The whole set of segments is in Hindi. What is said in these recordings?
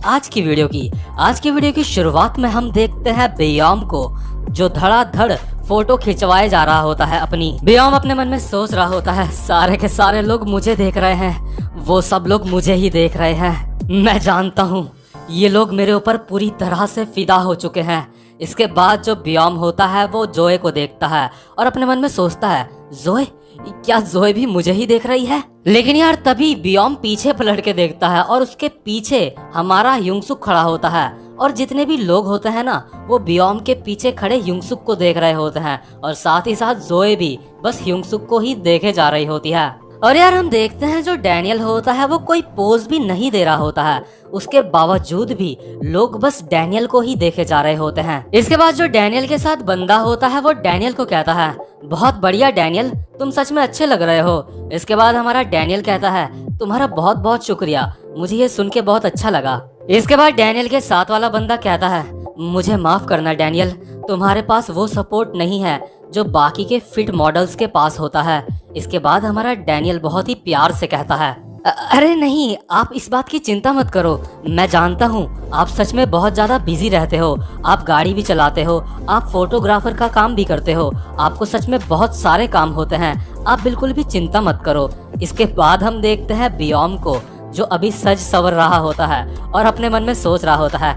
आज की वीडियो की शुरुआत में हम देखते हैं बियोम को, जो धड़ाधड़ फोटो खिंचवाए जा रहा होता है अपनी। बियोम अपने मन में सोच रहा होता है, सारे के सारे लोग मुझे देख रहे हैं, वो सब लोग मुझे ही देख रहे हैं। मैं जानता हूँ ये लोग मेरे ऊपर पूरी तरह से फिदा हो चुके हैं। इसके बाद जो बियोम होता है वो जोए को देखता है और अपने मन में सोचता है, जोए, क्या जोए भी मुझे ही देख रही है? लेकिन यार तभी बियोम पीछे पलट के देखता है और उसके पीछे हमारा युंगसुक खड़ा होता है और जितने भी लोग होते हैं ना, वो बियोम के पीछे खड़े युंगसुक को देख रहे होते हैं और साथ ही साथ जोए भी बस युंगसुक को ही देखे जा रही होती है। और यार हम देखते हैं जो डैनियल होता है वो कोई पोज भी नहीं दे रहा होता है, उसके बावजूद भी लोग बस डैनियल को ही देखे जा रहे होते हैं। इसके बाद जो डैनियल के साथ बंदा होता है वो डैनियल को कहता है, बहुत बढ़िया डैनियल, तुम सच में अच्छे लग रहे हो। इसके बाद हमारा डैनियल कहता है, तुम्हारा बहुत बहुत शुक्रिया, मुझे ये सुन के बहुत अच्छा लगा। इसके बाद डैनियल के साथ वाला बंदा कहता है, मुझे माफ करना डैनियल, तुम्हारे पास वो सपोर्ट नहीं है जो बाकी के फिट मॉडल्स के पास होता है। इसके बाद हमारा डैनियल बहुत ही प्यार से कहता है, अरे नहीं, आप इस बात की चिंता मत करो, मैं जानता हूँ आप सच में बहुत ज्यादा बिजी रहते हो, आप गाड़ी भी चलाते हो, आप फोटोग्राफर का काम भी करते हो, आपको सच में बहुत सारे काम होते हैं, आप बिल्कुल भी चिंता मत करो। इसके बाद हम देखते हैं बियोम को, जो अभी सज सवर रहा होता है और अपने मन में सोच रहा होता है,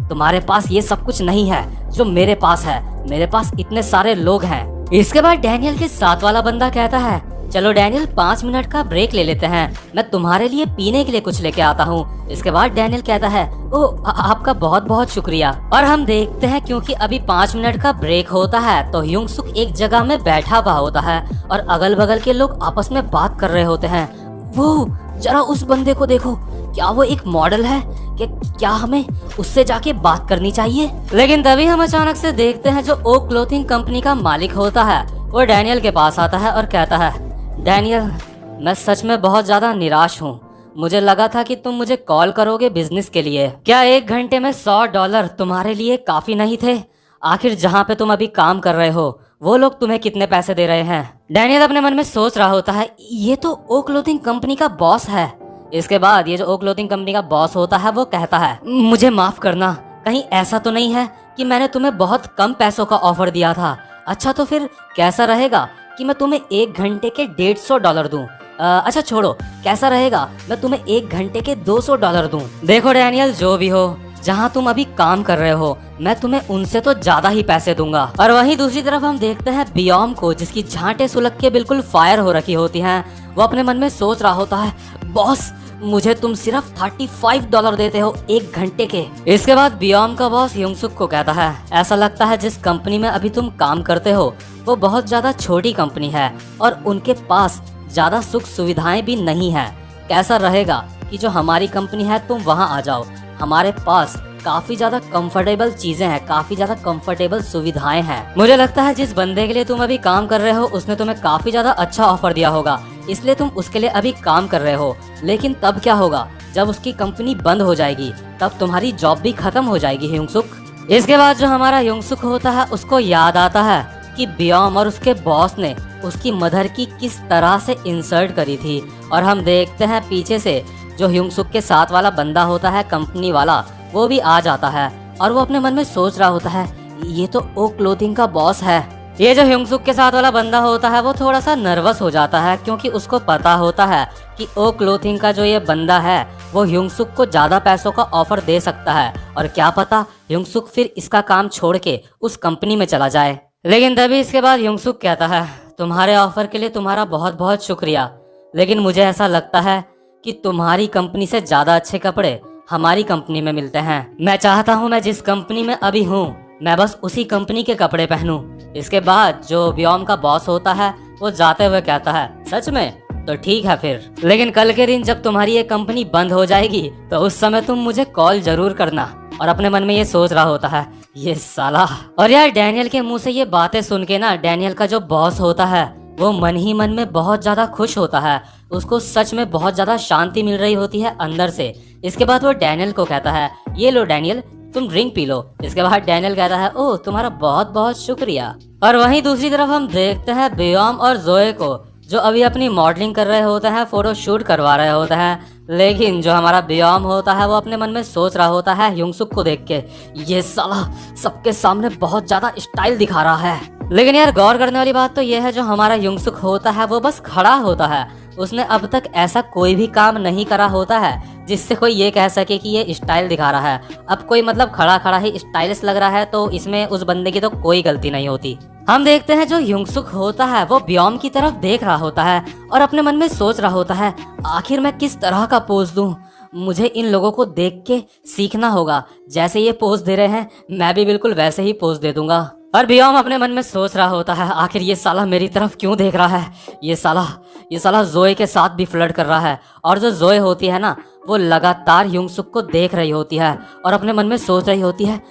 तुम्हारे पास ये सब कुछ नहीं है जो मेरे पास है, मेरे पास इतने सारे लोग हैं। इसके बाद डैनियल के साथ वाला बंदा कहता है, चलो डैनियल 5 मिनट का ब्रेक ले लेते हैं, मैं तुम्हारे लिए पीने के लिए कुछ लेके आता हूँ। इसके बाद डैनियल कहता है, ओह आपका बहुत बहुत शुक्रिया। और हम देखते हैं क्योंकि अभी 5 मिनट का ब्रेक होता है तो युंगसुक एक जगह में बैठा हुआ होता है और अगल बगल के लोग आपस में बात कर रहे होते हैं। वो जरा उस बंदे को देखो, क्या वो एक मॉडल है? क्या हमें उससे जाके बात करनी चाहिए? लेकिन तभी हम अचानक से देखते हैं जो ओ क्लोथिंग कंपनी का मालिक होता है वो डैनियल के पास आता है और कहता है, डैनियल, मैं सच में बहुत ज्यादा निराश हूँ, मुझे लगा था कि तुम मुझे कॉल करोगे बिजनेस के लिए। क्या 1 घंटे में $100 तुम्हारे लिए काफी नहीं थे? आखिर जहाँ पे तुम अभी काम कर रहे हो वो लोग तुम्हें कितने पैसे दे रहे हैं? डैनियल अपने मन में सोच रहा होता है, ये तो ओ क्लोथिंग कंपनी का बॉस है। इसके बाद ये जो ओ क्लोथिंग कंपनी का बॉस होता है वो कहता है, मुझे माफ करना, कहीं ऐसा तो नहीं है कि मैंने तुम्हें बहुत कम पैसों का ऑफर दिया था? अच्छा तो फिर कैसा रहेगा कि मैं तुम्हें 1 घंटे के $150 दूं? अच्छा छोड़ो, कैसा रहेगा मैं तुम्हें 1 घंटे के $200 दूं? देखो डैनियल, जो भी हो, जहाँ तुम अभी काम कर रहे हो मैं तुम्हें उनसे तो ज्यादा ही पैसे दूंगा। और वहीं दूसरी तरफ हम देखते हैं बियोम को, जिसकी झांटे सुलग के बिल्कुल फायर हो रखी होती हैं। वो अपने मन में सोच रहा होता है, बॉस, मुझे तुम सिर्फ $35 देते हो 1 घंटे के। इसके बाद बियोम का बॉस युंगसुक को कहता है, ऐसा लगता है जिस कंपनी में अभी तुम काम करते हो वो बहुत ज्यादा छोटी कंपनी है और उनके पास ज्यादा सुख सुविधाएं भी नहीं है। कैसा रहेगा कि जो हमारी कंपनी है तुम वहां आ जाओ, हमारे पास काफी ज्यादा कंफर्टेबल चीजें हैं, काफी ज्यादा कंफर्टेबल सुविधाएं हैं। मुझे लगता है जिस बंदे के लिए तुम अभी काम कर रहे हो उसने तुम्हें काफी ज्यादा अच्छा ऑफर दिया होगा, इसलिए तुम उसके लिए अभी काम कर रहे हो। लेकिन तब क्या होगा जब उसकी कंपनी बंद हो जाएगी, तब तुम्हारी जॉब भी खत्म हो जाएगी युंगसुक। इसके बाद जो हमारा युंगसुक होता है उसको याद आता है कि बियोम और उसके बॉस ने उसकी मदर की किस तरह से इंसल्ट करी थी। और हम देखते हैं पीछे से जो युंगसुक के साथ वाला बंदा होता है कंपनी वाला, वो भी आ जाता है और वो अपने मन में सोच रहा होता है, ये तो ओ क्लोथिंग का बॉस है। ये जो युंगसुक के साथ वाला बंदा होता है वो थोड़ा सा नर्वस हो जाता है क्योंकि उसको पता होता है कि ओ क्लोथिंग का जो ये बंदा है वो युंगसुक को ज्यादा पैसों का ऑफर दे सकता है और क्या पता युंगसुक फिर इसका काम छोड़ के उस कंपनी में चला जाए। लेकिन तभी इसके बाद युंगसुक कहता है, तुम्हारे ऑफर के लिए तुम्हारा बहुत बहुत शुक्रिया, लेकिन मुझे ऐसा लगता है कि तुम्हारी कंपनी से ज्यादा अच्छे कपड़े हमारी कंपनी में मिलते हैं। मैं चाहता हूँ मैं जिस कंपनी में अभी हूँ मैं बस उसी कंपनी के कपड़े पहनूं। इसके बाद जो बियोम का बॉस होता है वो जाते हुए कहता है, सच में? तो ठीक है फिर, लेकिन कल के दिन जब तुम्हारी ये कंपनी बंद हो जाएगी तो उस समय तुम मुझे कॉल जरूर करना। और अपने मन में ये सोच रहा होता है, ये साला। और यार डैनियल के मुंह से ये बातें सुन के ना, डैनियल का जो बॉस होता है वो मन ही मन में बहुत ज्यादा खुश होता है, उसको सच में बहुत ज्यादा शांति मिल रही होती है अंदर से। इसके बाद वो डैनियल को कहता है, ये लो डैनियल, तुम ड्रिंक पी लो। इसके बाद डैनियल कहता है, ओह तुम्हारा बहुत बहुत शुक्रिया। और वहीं दूसरी तरफ हम देखते हैं बियोम और जोए को, जो अभी अपनी मॉडलिंग कर रहे होते हैं, फोटो शूट करवा रहे होते हैं। लेकिन जो हमारा बियोम होता है वो अपने मन में सोच रहा होता है युंगसुक को देख के, ये साला सबके सामने बहुत ज्यादा स्टाइल दिखा रहा है। लेकिन यार गौर करने वाली बात तो ये है, जो हमारा युंगसुक होता है वो बस खड़ा होता है। उसने अब तक ऐसा कोई भी काम नहीं करा होता है जिससे कोई ये कह सके कि ये स्टाइल दिखा रहा है। अब कोई मतलब खड़ा खड़ा ही स्टाइलिश लग रहा है तो इसमें उस बंदे की तो कोई गलती नहीं होती। हम देखते हैं जो युंगसुक होता है वो बियोम की तरफ देख रहा होता है और अपने मन में सोच रहा होता है, आखिर मैं किस तरह का पोज दूं। मुझे इन लोगों को देख के सीखना होगा, जैसे ये पोज दे रहे हैं मैं भी बिल्कुल वैसे ही पोज दे दूंगा। और बियोम अपने मन में सोच रहा होता है, आखिर ये साला मेरी तरफ क्यों देख रहा है। ये साला जोए के साथ भी फ्लर्ट कर रहा है। और जो जोए होती है ना, वो लगातार युंगसुक को देख रही होती है और अपने मन में सोच रही होती है,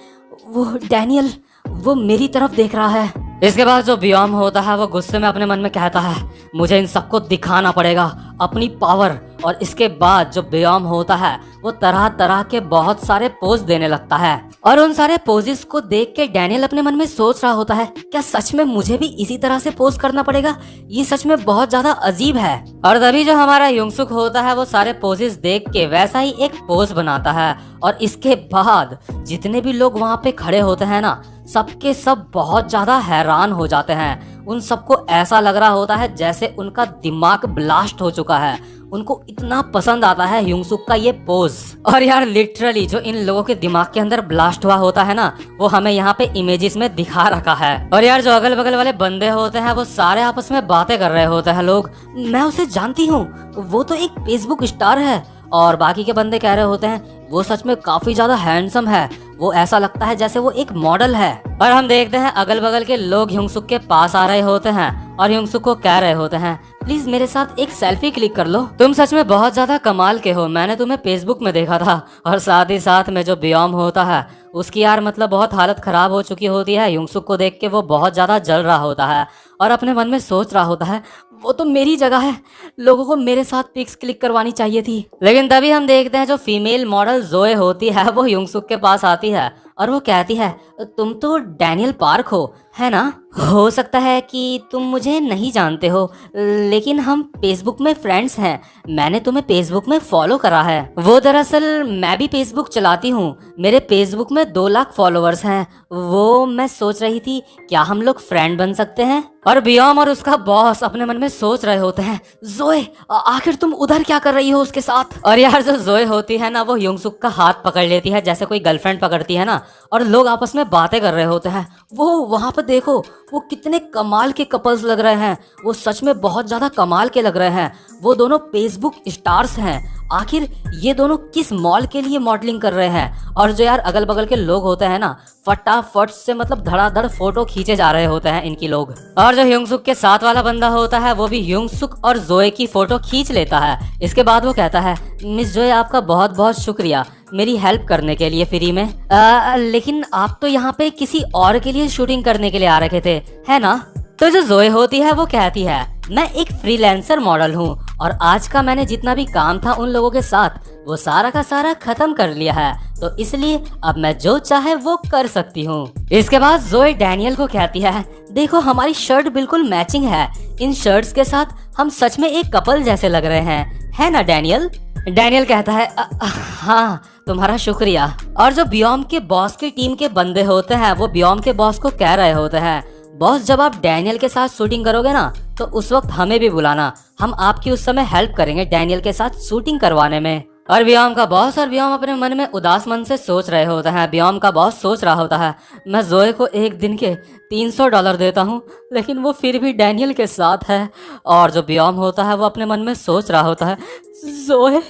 वो डैनियल वो मेरी तरफ देख रहा है। इसके बाद जो बियोम होता है वो गुस्से में अपने मन में कहता है, मुझे इन सबको दिखाना पड़ेगा अपनी पावर। और इसके बाद जो बियोम होता है वो तरह तरह के बहुत सारे पोज देने लगता है। और उन सारे पोजेस को देख के डैनियल अपने मन में सोच रहा होता है, क्या सच में मुझे भी इसी तरह से पोज करना पड़ेगा। ये सच में बहुत ज्यादा अजीब है। और तभी जो हमारा युंगसुक होता है वो सारे पोजेस देख के वैसा ही एक पोज बनाता है। और इसके बाद जितने भी लोग वहाँ पे खड़े होते हैं ना, सबके सब बहुत ज्यादा हैरान हो जाते हैं। उन सबको ऐसा लग रहा होता है जैसे उनका दिमाग ब्लास्ट हो चुका है। उनको इतना पसंद आता है युंगसुक का ये पोज। और यार लिटरली जो इन लोगों के दिमाग के अंदर ब्लास्ट हुआ होता है ना, वो हमें यहाँ पे इमेजेस में दिखा रखा है। और यार जो अगल बगल वाले बंदे होते हैं वो सारे आपस में बातें कर रहे होते हैं। लोग, मैं उसे जानती हूँ, वो तो एक फेसबुक स्टार है। और बाकी के बंदे कह रहे होते हैं, वो सच में काफी ज्यादा हैंडसम है, वो ऐसा लगता है जैसे वो एक मॉडल है। और हम देखते हैं अगल बगल के लोग युंगसुक के पास आ रहे होते हैं और युंगसुक को कह रहे होते हैं, प्लीज मेरे साथ एक सेल्फी क्लिक कर लो, तुम सच में बहुत ज्यादा कमाल के हो, मैंने तुम्हें फेसबुक में देखा था। और साथ ही साथ में जो बियोम होता है उसकी यार मतलब बहुत हालत खराब हो चुकी होती है। युंगसुक को देख के वो बहुत ज्यादा जल रहा होता है और अपने मन में सोच रहा होता है, वो तो मेरी जगह है, लोगों को मेरे साथ पिक्स क्लिक करवानी चाहिए थी। लेकिन तभी हम देखते हैं जो फीमेल मॉडल जोए होती है वो युंगसुक के पास आती है और वो कहती है, तुम तो डैनियल पार्क हो, है ना? हो सकता है कि तुम मुझे नहीं जानते हो, लेकिन हम फेसबुक में फ्रेंड्स हैं। मैंने तुम्हें फेसबुक में फॉलो करा है। वो दरअसल मैं भी फेसबुक चलाती हूँ, मेरे फेसबुक में 2 लाख फॉलोअर्स हैं। वो मैं सोच रही थी क्या हम लोग फ्रेंड बन सकते हैं। और बियोम और उसका बॉस अपने मन में सोच रहे होते हैं, जोए आखिर तुम उधर क्या कर रही हो उसके साथ। और यार जो जोए होती है ना, वो युंगसुक का हाथ पकड़ लेती है जैसे कोई गर्लफ्रेंड पकड़ती है ना, और लोग आपस में बातें कर रहे होते हैं। वो वहां पर देखो, वो कितने कमाल के कपल्स लग रहे हैं, वो सच में बहुत ज्यादा कमाल के लग रहे हैं। वो दोनों फेसबुक स्टार्स हैं। आखिर ये दोनों किस मॉल के लिए मॉडलिंग कर रहे हैं। और जो यार अगल बगल के लोग होते हैं ना, फटाफट से मतलब धड़ाधड़ फोटो खींचे जा रहे होते हैं इनकी लोग। और जो युंगसुक के साथ वाला बंदा होता है वो भी युंगसुक और जोए की फोटो खींच लेता है। इसके बाद वो कहता है, मिस जोए आपका बहुत बहुत शुक्रिया मेरी हेल्प करने के लिए फ्री में। लेकिन आप तो यहाँ पे किसी और के लिए शूटिंग करने के लिए आ रखे थे, है ना? तो जो जोए होती है वो कहती है, मैं एक फ्रीलांसर मॉडल हूँ और आज का मैंने जितना भी काम था उन लोगों के साथ वो सारा का सारा खत्म कर लिया है, तो इसलिए अब मैं जो चाहे वो कर सकती हूँ। इसके बाद जोए डैनियल को कहती है, देखो हमारी शर्ट बिल्कुल मैचिंग है, इन शर्ट्स के साथ हम सच में एक कपल जैसे लग रहे हैं, है ना डैनियल? डैनियल कहता है, हाँ तुम्हारा शुक्रिया। और जो बियोम के बॉस की टीम के बंदे होते हैं वो बियोम के बॉस को कह रहे होते हैं, बॉस जब आप डैनियल के साथ शूटिंग करोगे ना तो उस वक्त हमें भी बुलाना, हम आपकी उस समय हेल्प करेंगे डैनियल के साथ शूटिंग करवाने में। और बियोम का बॉस और बियोम अपने मन में उदास मन से सोच रहे होते हैं। बियोम का बॉस सोच रहा होता है, मैं जोए को एक दिन के $300 देता हूँ लेकिन वो फिर भी डैनियल के साथ है। और जो बियोम होता है वो अपने मन में सोच रहा होता है, जोए।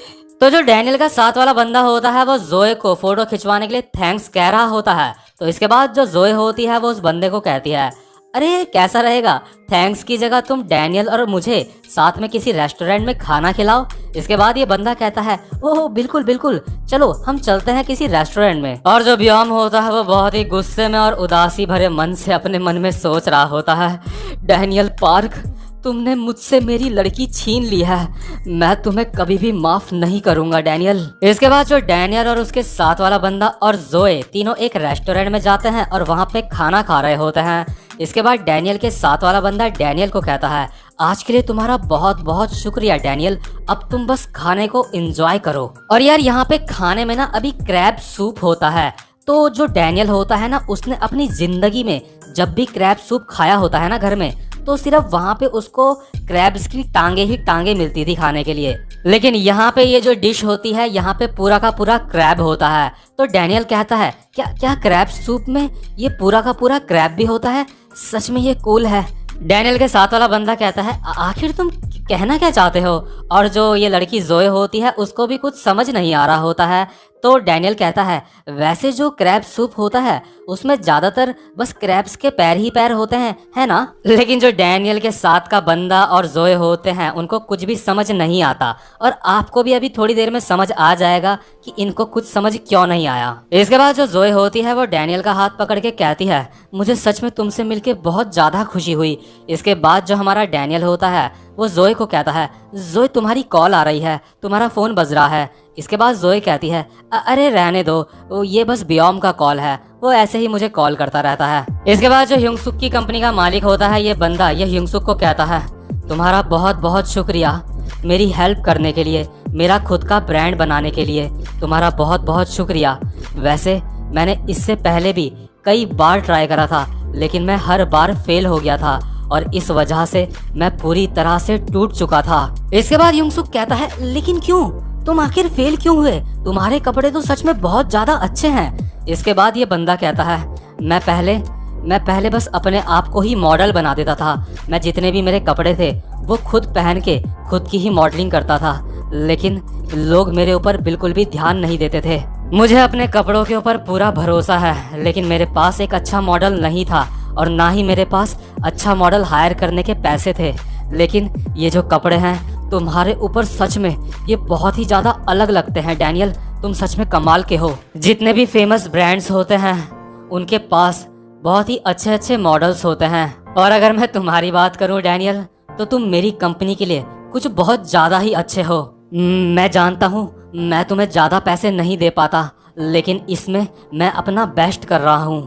तो जो डैनियल का साथ वाला बंदा होता है वो जोए को फोटो खिंचवाने के लिए थैंक्स कह रहा होता है। तो इसके बाद जो जोए होती है वो उस बंदे को कहती है, अरे कैसा रहेगा, थैंक्स की जगह तुम डैनियल और मुझे साथ में किसी रेस्टोरेंट में खाना खिलाओ। इसके बाद ये बंदा कहता है, ओह बिल्कुल बिल्कुल, चलो हम चलते हैं किसी रेस्टोरेंट में। और जो बियोम होता है वो बहुत ही गुस्से में और उदासी भरे मन से अपने मन में सोच रहा होता है, डैनियल पार्क तुमने मुझसे मेरी लड़की छीन ली है, मैं तुम्हें कभी भी माफ नहीं करूंगा डैनियल। इसके बाद जो डैनियल और उसके साथ वाला बंदा और जोए तीनों एक रेस्टोरेंट में जाते हैं और वहाँ पे खाना खा रहे होते हैं। इसके बाद डैनियल के साथ वाला बंदा डैनियल को कहता है, आज के लिए तुम्हारा बहुत बहुत शुक्रिया डैनियल, अब तुम बस खाने को एंजॉय करो। और यार यहाँ पे खाने में ना अभी क्रैब सूप होता है। तो जो डैनियल होता है ना, उसने अपनी जिंदगी में जब भी क्रैब सूप खाया होता है ना घर में, तो सिर्फ वहाँ पे उसको क्रैब्स की टांगे ही टांगे मिलती थी खाने के लिए। लेकिन यहाँ पे ये जो डिश होती है, यहाँ पे पूरा का पूरा क्रैब होता है। तो डैनियल कहता है, क्या क्या क्रैब सूप में ये पूरा का पूरा क्रैब भी होता है? सच में ये कूल है। डैनियल के साथ वाला बंदा कहता है, आखिर तुम कहना क्या चाहते हो? और जो ये लड़की जोए होती है, उसको भी कुछ समझ नहीं आ रहा होता है। तो डैनियल कहता है, वैसे जो क्रैब सूप होता है उसमें ज्यादातर बस क्रैब्स के पैर ही पैर होते हैं, है ना? लेकिन जो डैनियल के साथ का बंदा और जोए होते हैं, उनको कुछ भी समझ नहीं आता। और आपको भी अभी थोड़ी देर में समझ आ जाएगा कि इनको कुछ समझ क्यों नहीं आया। इसके बाद जो जोए होती है वो डैनियल का हाथ पकड़ के कहती है, मुझे सच में तुमसे मिलके बहुत ज्यादा खुशी हुई। इसके बाद जो हमारा डैनियल होता है वो जोए को कहता है, जोए तुम्हारी कॉल आ रही है, तुम्हारा फोन बज रहा है। इसके बाद जोए कहती है, अरे रहने दो, ये बस बियोम का कॉल है, वो ऐसे ही मुझे कॉल करता रहता है। इसके बाद जो ह्योंग-सुक की कंपनी का मालिक होता है, ये बंदा ये ह्योंग-सुक को कहता है, तुम्हारा बहुत बहुत शुक्रिया मेरी हेल्प करने के लिए, मेरा खुद का ब्रांड बनाने के लिए तुम्हारा बहुत बहुत शुक्रिया। वैसे मैंने इससे पहले भी कई बार ट्राई करा था, लेकिन मैं हर बार फेल हो गया था और इस वजह से मैं पूरी तरह से टूट चुका था। इसके बाद ह्योंग-सुक कहता है, लेकिन क्यों? तुम आखिर फेल क्यों हुए? तुम्हारे कपड़े तो सच में बहुत ज्यादा अच्छे हैं। इसके बाद ये बंदा कहता है, मैं पहले बस अपने आप को ही मॉडल बना देता था। मैं जितने भी मेरे कपड़े थे वो खुद पहन के खुद की ही मॉडलिंग करता था, लेकिन लोग मेरे ऊपर बिल्कुल भी ध्यान नहीं देते थे। मुझे अपने कपड़ों के ऊपर पूरा भरोसा है, लेकिन मेरे पास एक अच्छा मॉडल नहीं था और ना ही मेरे पास अच्छा मॉडल हायर करने के पैसे थे। लेकिन ये जो कपड़े हैं तुम्हारे ऊपर सच में ये बहुत ही ज्यादा अलग लगते हैं डैनियल, तुम सच में कमाल के हो। जितने भी फेमस ब्रांड्स होते हैं उनके पास बहुत ही अच्छे अच्छे मॉडल्स होते हैं, और अगर मैं तुम्हारी बात करूं डैनियल, तो तुम मेरी कंपनी के लिए कुछ बहुत ज्यादा ही अच्छे हो। मैं जानता हूं मैं तुम्हें ज्यादा पैसे नहीं दे पाता, लेकिन इसमें मैं अपना बेस्ट कर रहा हूं।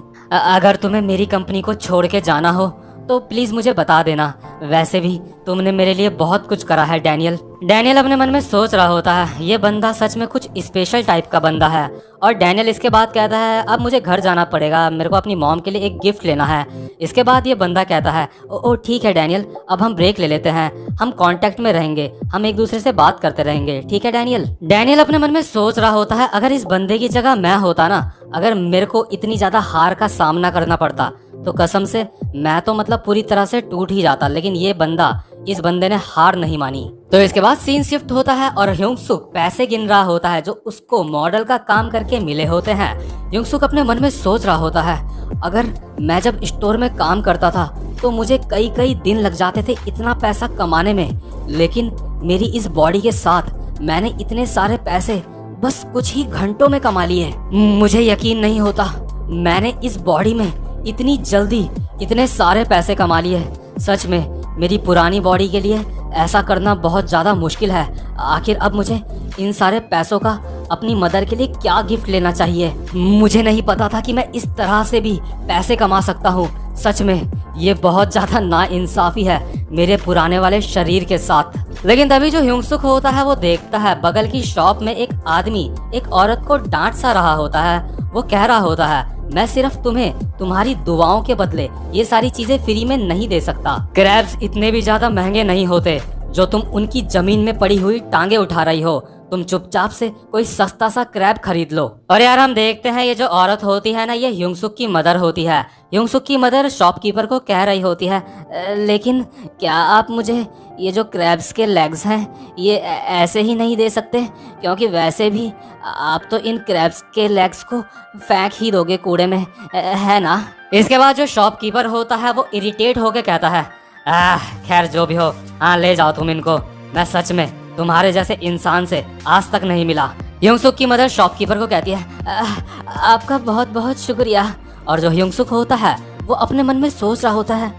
अगर तुम्हें मेरी कंपनी को छोड़ के जाना हो तो प्लीज मुझे बता देना। वैसे भी तुमने मेरे लिए बहुत कुछ करा है डैनियल। डैनियल अपने मन में सोच रहा होता है, ये बंदा सच में कुछ स्पेशल टाइप का बंदा है। और डैनियल इसके बाद कहता है, अब मुझे घर जाना पड़ेगा, मेरे को अपनी मॉम के लिए एक गिफ्ट लेना है। इसके बाद ये बंदा कहता है, ओ ठीक है डैनियल, अब हम ब्रेक ले लेते हैं, हम कांटेक्ट में रहेंगे, हम एक दूसरे से बात करते रहेंगे, ठीक है डैनियल? डैनियल अपने मन में सोच रहा होता है, अगर इस बंदे की जगह मैं होता ना, अगर मेरे को इतनी ज्यादा हार का सामना करना पड़ता तो कसम से मैं तो मतलब पूरी तरह से टूट ही जाता। लेकिन इस बंदे ने हार नहीं मानी। तो इसके बाद सीन शिफ्ट होता है और ह्योंग-सुक पैसे गिन रहा होता है जो उसको मॉडल का काम करके मिले होते हैं। ह्योंग-सुक अपने मन में सोच रहा होता है, अगर मैं जब स्टोर में काम करता था तो मुझे कई कई दिन लग जाते थे इतना पैसा कमाने में, लेकिन मेरी इस बॉडी के साथ मैंने इतने सारे पैसे बस कुछ ही घंटों में कमा लिए। मुझे यकीन नहीं होता मैंने इस बॉडी में इतनी जल्दी इतने सारे पैसे कमा लिए। सच में मेरी पुरानी बॉडी के लिए ऐसा करना बहुत ज़्यादा मुश्किल है। आखिर अब मुझे इन सारे पैसों का अपनी मदर के लिए क्या गिफ्ट लेना चाहिए? मुझे नहीं पता था कि मैं इस तरह से भी पैसे कमा सकता हूँ। सच में ये बहुत ज़्यादा नाइंसाफ़ी है मेरे पुराने वाले शरीर के साथ। लेकिन तभी जो ह्योंग-सुक होता है वो देखता है बगल की शॉप में एक आदमी एक औरत को डांट सा रहा होता है। वो कह रहा होता है, मैं सिर्फ तुम्हें तुम्हारी दुआओं के बदले ये सारी चीजें फ्री में नहीं दे सकता। क्रैब्स इतने भी ज्यादा महंगे नहीं होते जो तुम उनकी जमीन में पड़ी हुई टांगे उठा रही हो। तुम चुपचाप से कोई सस्ता सा क्रैब खरीद लो। और यार हम देखते हैं ये जो औरत होती है ना, ये ह्योंग-सुक की मदर होती है। ह्योंग-सुक की मदर शॉपकीपर को कह रही होती है, लेकिन क्या आप मुझे ये जो क्रैब्स के लेग्स हैं ये ऐसे ही नहीं दे सकते? क्योंकि वैसे भी आप तो इन क्रैब्स के लेग्स को फेंक ही दोगे कूड़े में, है ना? इसके बाद जो शॉपकीपर होता है वो इरिटेट होके कहता है, खैर जो भी हो, हाँ ले जाओ तुम इनको, मैं सच में तुम्हारे जैसे इंसान से आज तक नहीं मिला। ह्योंग-सुक की मदर शॉपकीपर को कहती है, आपका बहुत बहुत शुक्रिया। और जो ह्योंग-सुक होता है वो अपने मन में सोच रहा होता है,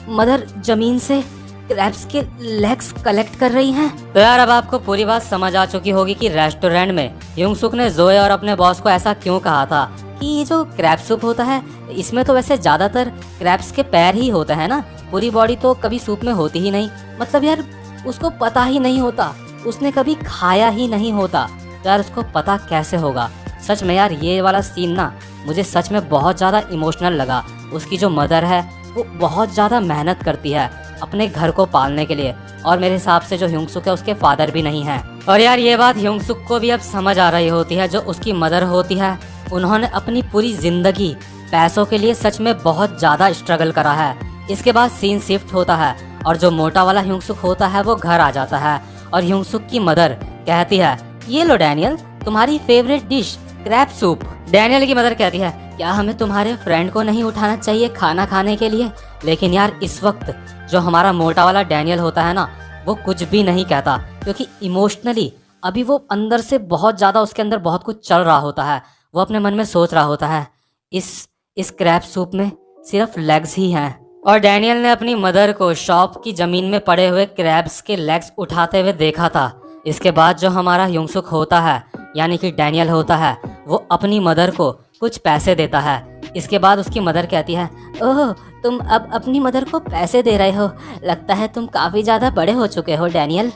मदर जमीन से क्रैब्स के लेग्स कलेक्ट कर रही हैं। तो यार अब आपको पूरी बात समझ आ चुकी होगी कि रेस्टोरेंट में युंगसुक ने जोए और अपने बॉस को ऐसा क्यों कहा था कि ये जो क्रैब सूप होता है इसमें तो वैसे ज्यादातर क्रैब्स के पैर ही होते हैं ना, पूरी बॉडी तो कभी सूप में होती ही नहीं। मतलब यार उसको पता ही नहीं होता, उसने कभी खाया ही नहीं होता, तो यार उसको पता कैसे होगा। सच में यार ये वाला सीन ना मुझे सच में बहुत ज़्यादा इमोशनल लगा। उसकी जो मदर है वो बहुत ज़्यादा मेहनत करती है अपने घर को पालने के लिए, और मेरे हिसाब से जो ह्योंग-सुक है उसके फादर भी नहीं है। और यार ये बात ह्योंग-सुक को भी अब समझ आ रही होती है, जो उसकी मदर होती है उन्होंने अपनी पूरी जिंदगी पैसों के लिए सच में बहुत ज़्यादा स्ट्रगल करा है। इसके बाद सीन शिफ्ट होता है और जो मोटा वाला ह्योंग-सुक होता है वो घर आ जाता है और ह्योंग-सुक की मदर कहती है, ये लो डैनियल तुम्हारी favourite dish crab soup. Daniel की मदर कहती है, क्या हमें तुम्हारे फ्रेंड को नहीं उठाना चाहिए खाना खाने के लिए? लेकिन यार इस वक्त जो हमारा मोटा वाला डैनियल होता है ना वो कुछ भी नहीं कहता, क्योंकि इमोशनली अभी वो अंदर से बहुत ज़्यादा उसके अंदर बहुत कुछ चल रहा होता है। वो अपने मन में सोच रहा होता है इस क्रैब सूप में सिर्फ लेग्स ही हैं। और डैनियल ने अपनी मदर को शॉप की ज़मीन में पड़े हुए क्रैब्स के लेग्स उठाते हुए देखा था। इसके बाद जो हमारा ह्योंग-सुक होता है यानी कि डैनियल होता है वो अपनी मदर को कुछ पैसे देता है। इसके बाद उसकी मदर कहती है, ओह तुम अब अपनी मदर को पैसे दे रहे हो, लगता है तुम काफ़ी ज़्यादा बड़े हो चुके हो डैनियल।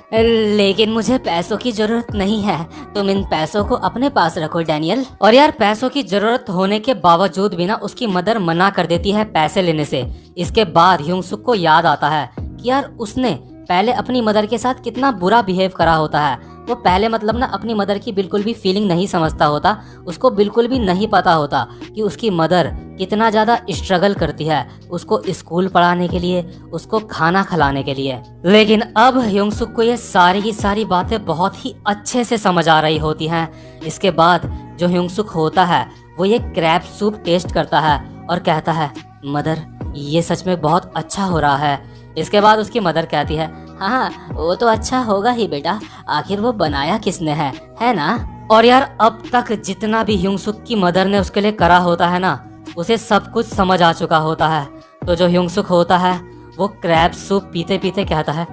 लेकिन मुझे पैसों की ज़रूरत नहीं है, तुम इन पैसों को अपने पास रखो डैनियल। और यार पैसों की ज़रूरत होने के बावजूद भी ना उसकी मदर मना कर देती है पैसे लेने से। इसके बाद ह्योंग-सुक को याद आता है कि यार उसने पहले अपनी मदर के साथ कितना बुरा बिहेव करा होता है। वो पहले मतलब ना अपनी मदर की बिल्कुल भी फीलिंग नहीं समझता होता, उसको बिल्कुल भी नहीं पता होता कि उसकी मदर कितना ज़्यादा स्ट्रगल करती है उसको स्कूल पढ़ाने के लिए, उसको खाना खिलाने के लिए। लेकिन अब ह्योंग-सुक को ये सारी की सारी बातें बहुत ही अच्छे से समझ आ रही होती हैं। इसके बाद जो ह्योंग-सुक होता है वो ये क्रैब सूप टेस्ट करता है और कहता है, मदर ये सच में बहुत अच्छा हो रहा है। इसके बाद उसकी मदर कहती है, हाँ वो तो अच्छा होगा ही बेटा, आखिर वो बनाया किसने है ना। और यार अब तक जितना भी ह्योंग-सुक की मदर ने उसके लिए करा होता है ना उसे सब कुछ समझ आ चुका होता है। तो जो ह्योंग-सुक होता है वो क्रैब सूप पीते पीते कहता है,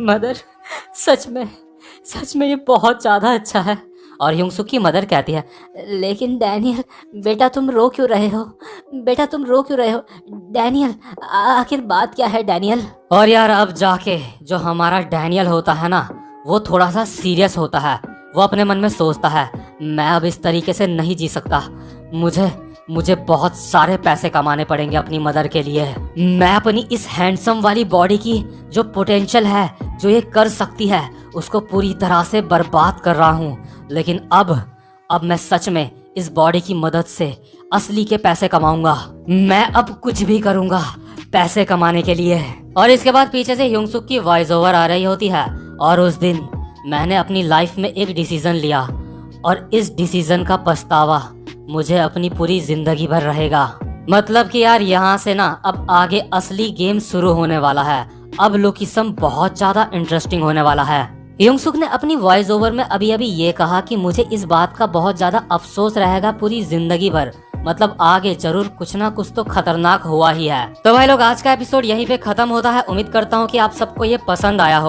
मदर सच में ये बहुत ज़्यादा अच्छा है। और ह्योंग-सुक की मदर कहती है, लेकिन डैनियल बेटा तुम रो क्यों रहे हो, बेटा तुम रो क्यों रहे हो डैनियल, आखिर बात क्या है डैनियल। और यार अब जाके जो हमारा डैनियल होता है ना वो थोड़ा सा सीरियस होता है। वो अपने मन में सोचता है, मैं अब इस तरीके से नहीं जी सकता, मुझे बहुत सारे पैसे कमाने पड़ेंगे अपनी मदर के लिए। मैं अपनी इस हैंडसम वाली बॉडी की जो पोटेंशियल है, जो ये कर सकती है, उसको पूरी तरह से बर्बाद कर रहा हूँ। लेकिन अब मैं सच में इस बॉडी की मदद से असली के पैसे कमाऊंगा। मैं अब कुछ भी करूंगा पैसे कमाने के लिए। और इसके बाद पीछे से ह्योंग-सुक की वॉइस ओवर आ रही होती है, और उस दिन मैंने अपनी लाइफ में एक डिसीजन लिया और इस डिसीजन का पछतावा मुझे अपनी पूरी जिंदगी भर रहेगा। मतलब कि यार यहाँ से ना अब आगे असली गेम शुरू होने वाला है। अब लोकेशन बहुत ज्यादा इंटरेस्टिंग होने वाला है। ह्योंग-सुक ने अपनी वॉइस ओवर में अभी ये कहा कि मुझे इस बात का बहुत ज्यादा अफसोस रहेगा पूरी जिंदगी भर, मतलब आगे जरूर कुछ ना कुछ तो खतरनाक हुआ ही है। तो भाई लोग आज का एपिसोड यहीं पे खत्म होता है। उम्मीद करता हूँ कि आप सबको ये पसंद आया होगा।